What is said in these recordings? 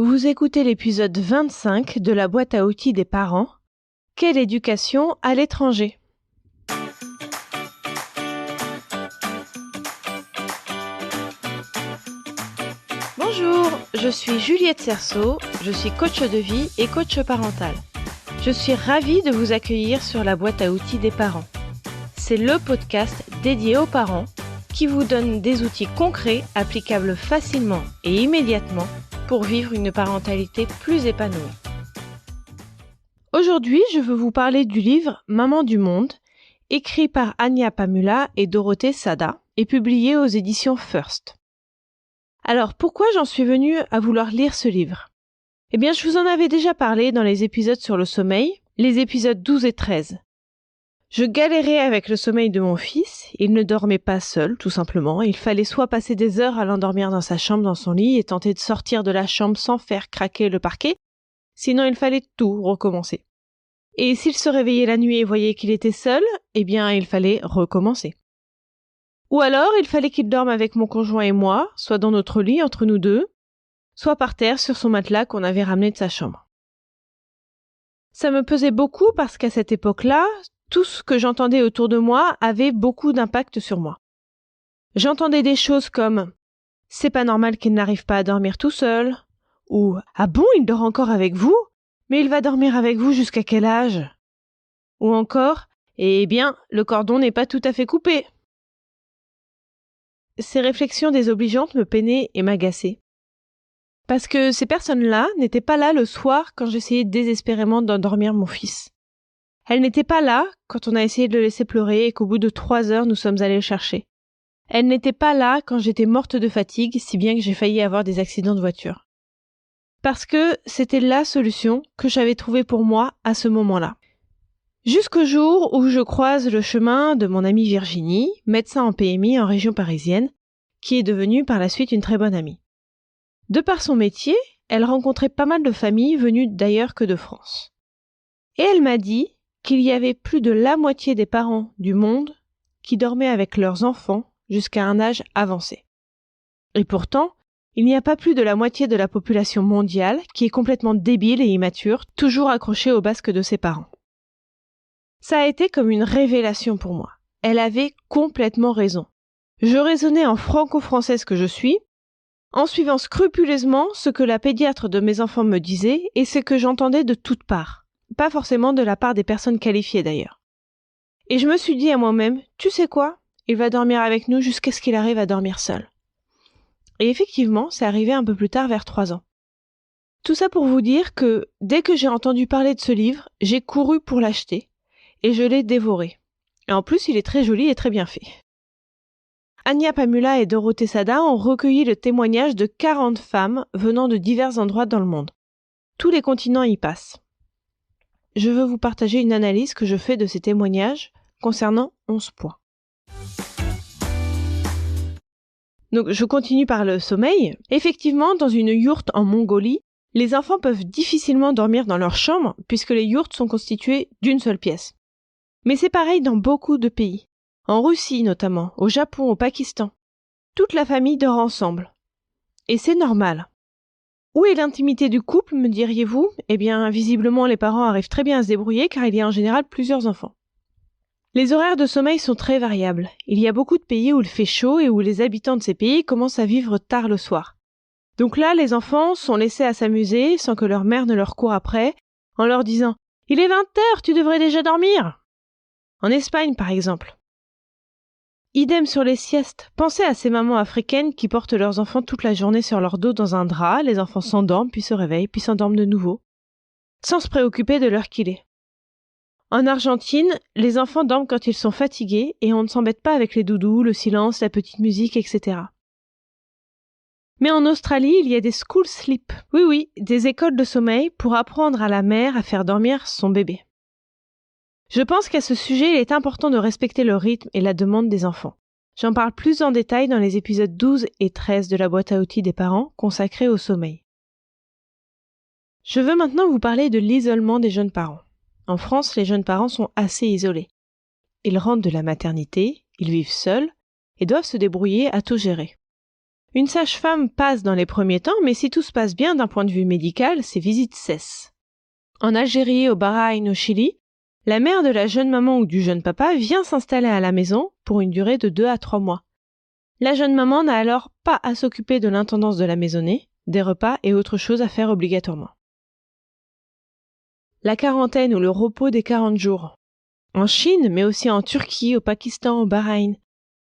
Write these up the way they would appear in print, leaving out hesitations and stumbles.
Vous écoutez l'épisode 25 de la boîte à outils des parents. Quelle éducation à l'étranger? Bonjour, je suis Juliette Cerceau, je suis coach de vie et coach parental. Je suis ravie de vous accueillir sur la boîte à outils des parents. C'est le podcast dédié aux parents qui vous donne des outils concrets applicables facilement et immédiatement pour vivre une parentalité plus épanouie. Aujourd'hui, je veux vous parler du livre Maman du monde, écrit par Anya Pamula et Dorothée Sada et publié aux éditions First. Alors, pourquoi j'en suis venue à vouloir lire ce livre? Eh bien, je vous en avais déjà parlé dans les épisodes sur le sommeil, les épisodes 12 et 13. Je galérais avec le sommeil de mon fils, il ne dormait pas seul, tout simplement. Il fallait soit passer des heures à l'endormir dans sa chambre, dans son lit, et tenter de sortir de la chambre sans faire craquer le parquet, sinon il fallait tout recommencer. Et s'il se réveillait la nuit et voyait qu'il était seul, eh bien il fallait recommencer. Ou alors il fallait qu'il dorme avec mon conjoint et moi, soit dans notre lit entre nous deux, soit par terre sur son matelas qu'on avait ramené de sa chambre. Ça me pesait beaucoup parce qu'à cette époque-là, tout ce que j'entendais autour de moi avait beaucoup d'impact sur moi. J'entendais des choses comme « c'est pas normal qu'il n'arrive pas à dormir tout seul » ou « ah bon, il dort encore avec vous? Mais il va dormir avec vous jusqu'à quel âge ?» ou encore « eh bien, le cordon n'est pas tout à fait coupé ». Ces réflexions désobligeantes me peinaient et m'agaçaient. Parce que ces personnes-là n'étaient pas là le soir quand j'essayais désespérément d'endormir mon fils. Elles n'étaient pas là quand on a essayé de le laisser pleurer et qu'au bout de 3 heures nous sommes allés le chercher. Elles n'étaient pas là quand j'étais morte de fatigue, si bien que j'ai failli avoir des accidents de voiture. Parce que c'était la solution que j'avais trouvée pour moi à ce moment-là. Jusqu'au jour où je croise le chemin de mon amie Virginie, médecin en PMI en région parisienne, qui est devenue par la suite une très bonne amie. De par son métier, elle rencontrait pas mal de familles venues d'ailleurs que de France. Et elle m'a dit qu'il y avait plus de la moitié des parents du monde qui dormaient avec leurs enfants jusqu'à un âge avancé. Et pourtant, il n'y a pas plus de la moitié de la population mondiale qui est complètement débile et immature, toujours accrochée au basque de ses parents. Ça a été comme une révélation pour moi. Elle avait complètement raison. Je raisonnais en franco-française que je suis, en suivant scrupuleusement ce que la pédiatre de mes enfants me disait et ce que j'entendais de toutes parts. Pas forcément de la part des personnes qualifiées d'ailleurs. Et je me suis dit à moi-même, tu sais quoi? Il va dormir avec nous jusqu'à ce qu'il arrive à dormir seul. Et effectivement, c'est arrivé un peu plus tard, vers 3 ans. Tout ça pour vous dire que, dès que j'ai entendu parler de ce livre, j'ai couru pour l'acheter, et je l'ai dévoré. Et en plus, il est très joli et très bien fait. Anya Pamula et Dorothée Sada ont recueilli le témoignage de 40 femmes venant de divers endroits dans le monde. Tous les continents y passent. Je veux vous partager une analyse que je fais de ces témoignages concernant 11 points. Donc, je continue par le sommeil. Effectivement, dans une yourte en Mongolie, les enfants peuvent difficilement dormir dans leur chambre puisque les yourtes sont constituées d'une seule pièce. Mais c'est pareil dans beaucoup de pays. En Russie notamment, au Japon, au Pakistan. Toute la famille dort ensemble. Et c'est normal. Où est l'intimité du couple, me diriez-vous? Eh bien, visiblement, les parents arrivent très bien à se débrouiller car il y a en général plusieurs enfants. Les horaires de sommeil sont très variables. Il y a beaucoup de pays où il fait chaud et où les habitants de ces pays commencent à vivre tard le soir. Donc là, les enfants sont laissés à s'amuser sans que leur mère ne leur court après, en leur disant « Il est 20h, tu devrais déjà dormir !» En Espagne, par exemple. Idem sur les siestes. Pensez à ces mamans africaines qui portent leurs enfants toute la journée sur leur dos dans un drap, les enfants s'endorment, puis se réveillent, puis s'endorment de nouveau, sans se préoccuper de l'heure qu'il est. En Argentine, les enfants dorment quand ils sont fatigués et on ne s'embête pas avec les doudous, le silence, la petite musique, etc. Mais en Australie, il y a des school sleep. Oui, des écoles de sommeil pour apprendre à la mère à faire dormir son bébé. Je pense qu'à ce sujet, il est important de respecter le rythme et la demande des enfants. J'en parle plus en détail dans les épisodes 12 et 13 de la boîte à outils des parents consacrés au sommeil. Je veux maintenant vous parler de l'isolement des jeunes parents. En France, les jeunes parents sont assez isolés. Ils rentrent de la maternité, ils vivent seuls et doivent se débrouiller à tout gérer. Une sage-femme passe dans les premiers temps, mais si tout se passe bien d'un point de vue médical, ces visites cessent. En Algérie, au Bahreïn, au Chili, la mère de la jeune maman ou du jeune papa vient s'installer à la maison pour une durée de 2 à 3 mois. La jeune maman n'a alors pas à s'occuper de l'intendance de la maisonnée, des repas et autres choses à faire obligatoirement. La quarantaine ou le repos des 40 jours. En Chine, mais aussi en Turquie, au Pakistan, au Bahreïn,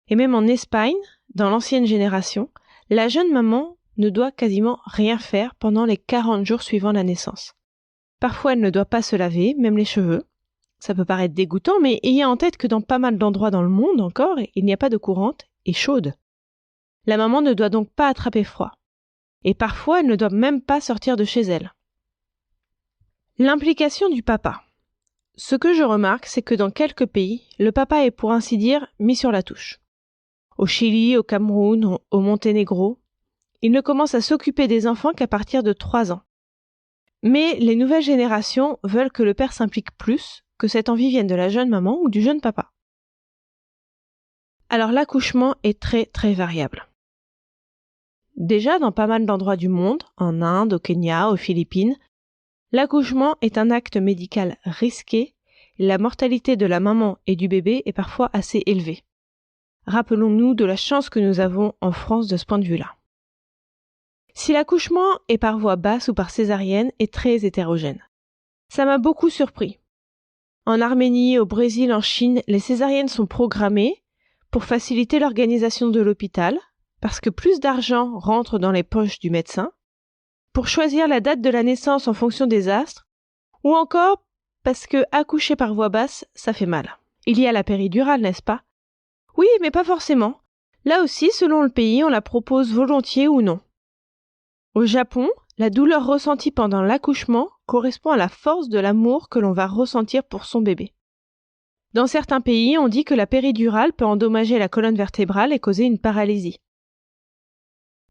et même en Espagne, dans l'ancienne génération, la jeune maman ne doit quasiment rien faire pendant les 40 jours suivant la naissance. Parfois, elle ne doit pas se laver, même les cheveux. Ça peut paraître dégoûtant, mais ayez en tête que dans pas mal d'endroits dans le monde encore, il n'y a pas d'eau courante et chaude. La maman ne doit donc pas attraper froid. Et parfois, elle ne doit même pas sortir de chez elle. L'implication du papa. Ce que je remarque, c'est que dans quelques pays, le papa est pour ainsi dire mis sur la touche. Au Chili, au Cameroun, au Monténégro, il ne commence à s'occuper des enfants qu'à partir de 3 ans. Mais les nouvelles générations veulent que le père s'implique plus, que cette envie vienne de la jeune maman ou du jeune papa. Alors l'accouchement est très très variable. Déjà, dans pas mal d'endroits du monde, en Inde, au Kenya, aux Philippines, l'accouchement est un acte médical risqué et la mortalité de la maman et du bébé est parfois assez élevée. Rappelons-nous de la chance que nous avons en France de ce point de vue-là. Si l'accouchement est par voie basse ou par césarienne est très hétérogène. Ça m'a beaucoup surpris. En Arménie, au Brésil, en Chine, les césariennes sont programmées pour faciliter l'organisation de l'hôpital, parce que plus d'argent rentre dans les poches du médecin, pour choisir la date de la naissance en fonction des astres, ou encore parce que accoucher par voie basse, ça fait mal. Il y a la péridurale, n'est-ce pas? Oui, mais pas forcément. Là aussi, selon le pays, on la propose volontiers ou non. Au Japon, la douleur ressentie pendant l'accouchement correspond à la force de l'amour que l'on va ressentir pour son bébé. Dans certains pays, on dit que la péridurale peut endommager la colonne vertébrale et causer une paralysie.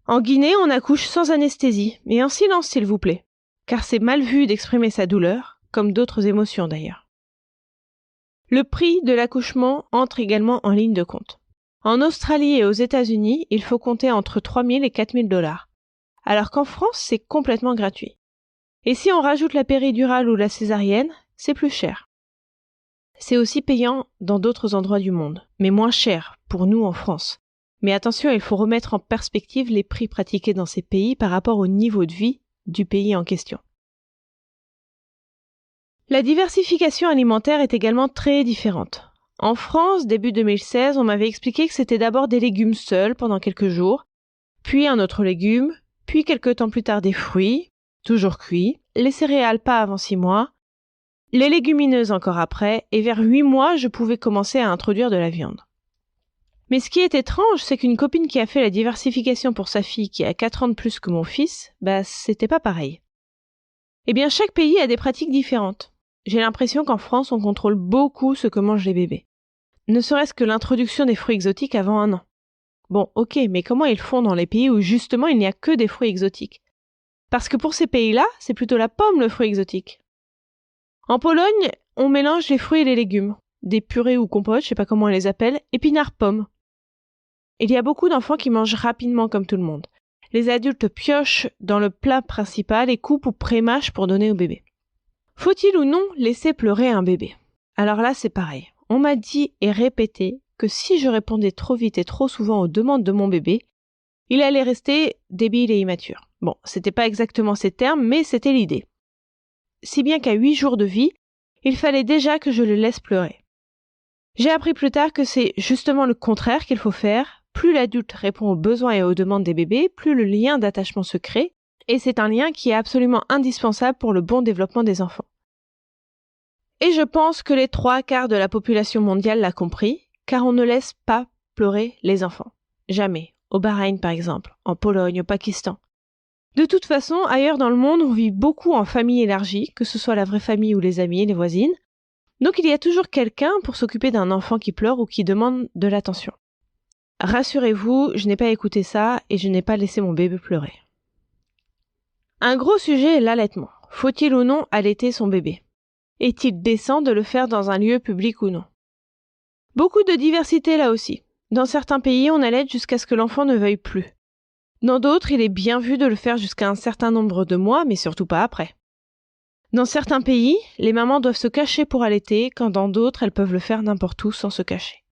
En Guinée, on accouche sans anesthésie, et en silence s'il vous plaît, car c'est mal vu d'exprimer sa douleur, comme d'autres émotions d'ailleurs. Le prix de l'accouchement entre également en ligne de compte. En Australie et aux États-Unis, il faut compter entre 3 000 et 4 000 $, alors qu'en France, c'est complètement gratuit. Et si on rajoute la péridurale ou la césarienne, c'est plus cher. C'est aussi payant dans d'autres endroits du monde, mais moins cher pour nous en France. Mais attention, il faut remettre en perspective les prix pratiqués dans ces pays par rapport au niveau de vie du pays en question. La diversification alimentaire est également très différente. En France, début 2016, on m'avait expliqué que c'était d'abord des légumes seuls pendant quelques jours, puis un autre légume, puis quelques temps plus tard des fruits, toujours cuits, les céréales pas avant 6 mois, les légumineuses encore après, et vers 8 mois, je pouvais commencer à introduire de la viande. Mais ce qui est étrange, c'est qu'une copine qui a fait la diversification pour sa fille qui a 4 ans de plus que mon fils, c'était pas pareil. Eh bien, chaque pays a des pratiques différentes. J'ai l'impression qu'en France, on contrôle beaucoup ce que mangent les bébés. Ne serait-ce que l'introduction des fruits exotiques avant 1 an. Bon, ok, mais comment ils font dans les pays où justement il n'y a que des fruits exotiques? Parce que pour ces pays-là, c'est plutôt la pomme le fruit exotique. En Pologne, on mélange les fruits et les légumes. Des purées ou compotes, je sais pas comment on les appelle, épinards-pommes. Il y a beaucoup d'enfants qui mangent rapidement comme tout le monde. Les adultes piochent dans le plat principal et coupent ou pré-mâchent pour donner au bébé. Faut-il ou non laisser pleurer un bébé? Alors là, c'est pareil. On m'a dit et répété que si je répondais trop vite et trop souvent aux demandes de mon bébé, il allait rester débile et immature. Bon, c'était pas exactement ces termes, mais c'était l'idée. Si bien qu'à 8 jours de vie, il fallait déjà que je le laisse pleurer. J'ai appris plus tard que c'est justement le contraire qu'il faut faire. Plus l'adulte répond aux besoins et aux demandes des bébés, plus le lien d'attachement se crée, et c'est un lien qui est absolument indispensable pour le bon développement des enfants. Et je pense que les 3/4 de la population mondiale l'a compris, car on ne laisse pas pleurer les enfants. Jamais. Au Bahreïn par exemple, en Pologne, au Pakistan. De toute façon, ailleurs dans le monde, on vit beaucoup en famille élargie, que ce soit la vraie famille ou les amis, les voisines. Donc il y a toujours quelqu'un pour s'occuper d'un enfant qui pleure ou qui demande de l'attention. Rassurez-vous, je n'ai pas écouté ça et je n'ai pas laissé mon bébé pleurer. Un gros sujet est l'allaitement. Faut-il ou non allaiter son bébé? Est-il décent de le faire dans un lieu public ou non? Beaucoup de diversité là aussi. Dans certains pays, on allaite jusqu'à ce que l'enfant ne veuille plus. Dans d'autres, il est bien vu de le faire jusqu'à un certain nombre de mois, mais surtout pas après. Dans certains pays, les mamans doivent se cacher pour allaiter, quand dans d'autres, elles peuvent le faire n'importe où sans se cacher.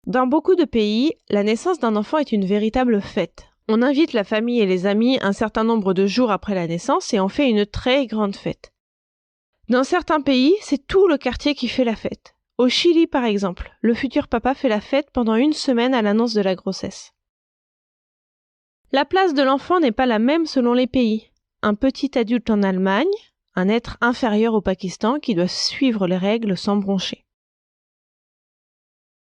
Dans beaucoup de pays, la naissance d'un enfant est une véritable fête. On invite la famille et les amis un certain nombre de jours après la naissance et on fait une très grande fête. Dans certains pays, c'est tout le quartier qui fait la fête. Au Chili, par exemple, le futur papa fait la fête pendant 1 semaine à l'annonce de la grossesse. La place de l'enfant n'est pas la même selon les pays. Un petit adulte en Allemagne, un être inférieur au Pakistan qui doit suivre les règles sans broncher.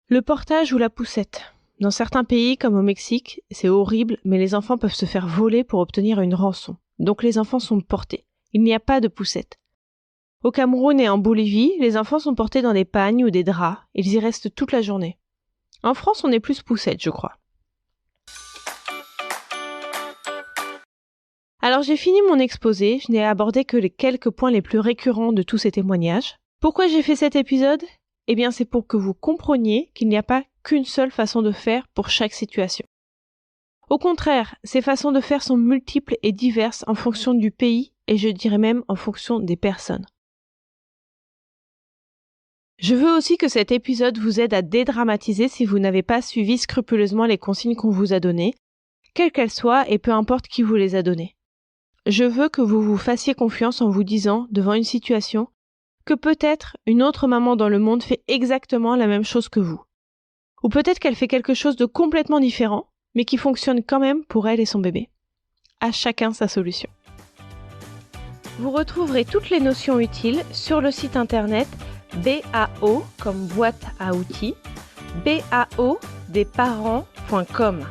Le portage ou la poussette. Dans certains pays, comme au Mexique, c'est horrible, mais les enfants peuvent se faire voler pour obtenir une rançon. Donc les enfants sont portés. Il n'y a pas de poussette. Au Cameroun et en Bolivie, les enfants sont portés dans des pagnes ou des draps. Ils y restent toute la journée. En France, on est plus poussette, je crois. Alors j'ai fini mon exposé, je n'ai abordé que les quelques points les plus récurrents de tous ces témoignages. Pourquoi j'ai fait cet épisode ? Eh bien c'est pour que vous compreniez qu'il n'y a pas qu'une seule façon de faire pour chaque situation. Au contraire, ces façons de faire sont multiples et diverses en fonction du pays et je dirais même en fonction des personnes. Je veux aussi que cet épisode vous aide à dédramatiser si vous n'avez pas suivi scrupuleusement les consignes qu'on vous a données, quelles qu'elles soient et peu importe qui vous les a données. Je veux que vous vous fassiez confiance en vous disant, devant une situation, que peut-être une autre maman dans le monde fait exactement la même chose que vous. Ou peut-être qu'elle fait quelque chose de complètement différent, mais qui fonctionne quand même pour elle et son bébé. À chacun sa solution. Vous retrouverez toutes les notions utiles sur le site internet BAO comme boîte à outils, baodesparents.com.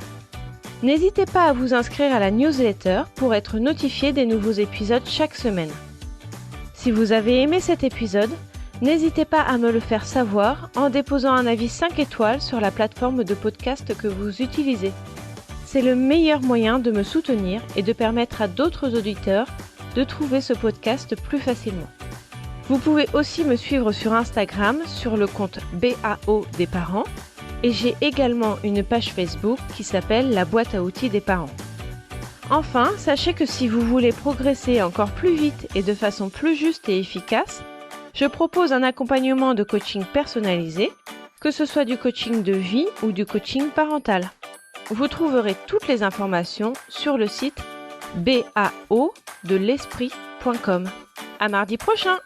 N'hésitez pas à vous inscrire à la newsletter pour être notifié des nouveaux épisodes chaque semaine. Si vous avez aimé cet épisode, n'hésitez pas à me le faire savoir en déposant un avis 5 étoiles sur la plateforme de podcast que vous utilisez. C'est le meilleur moyen de me soutenir et de permettre à d'autres auditeurs de trouver ce podcast plus facilement. Vous pouvez aussi me suivre sur Instagram sur le compte BAO des parents et j'ai également une page Facebook qui s'appelle La boîte à outils des parents. Enfin, sachez que si vous voulez progresser encore plus vite et de façon plus juste et efficace, je propose un accompagnement de coaching personnalisé, que ce soit du coaching de vie ou du coaching parental. Vous trouverez toutes les informations sur le site baodelesprit.com. À mardi prochain!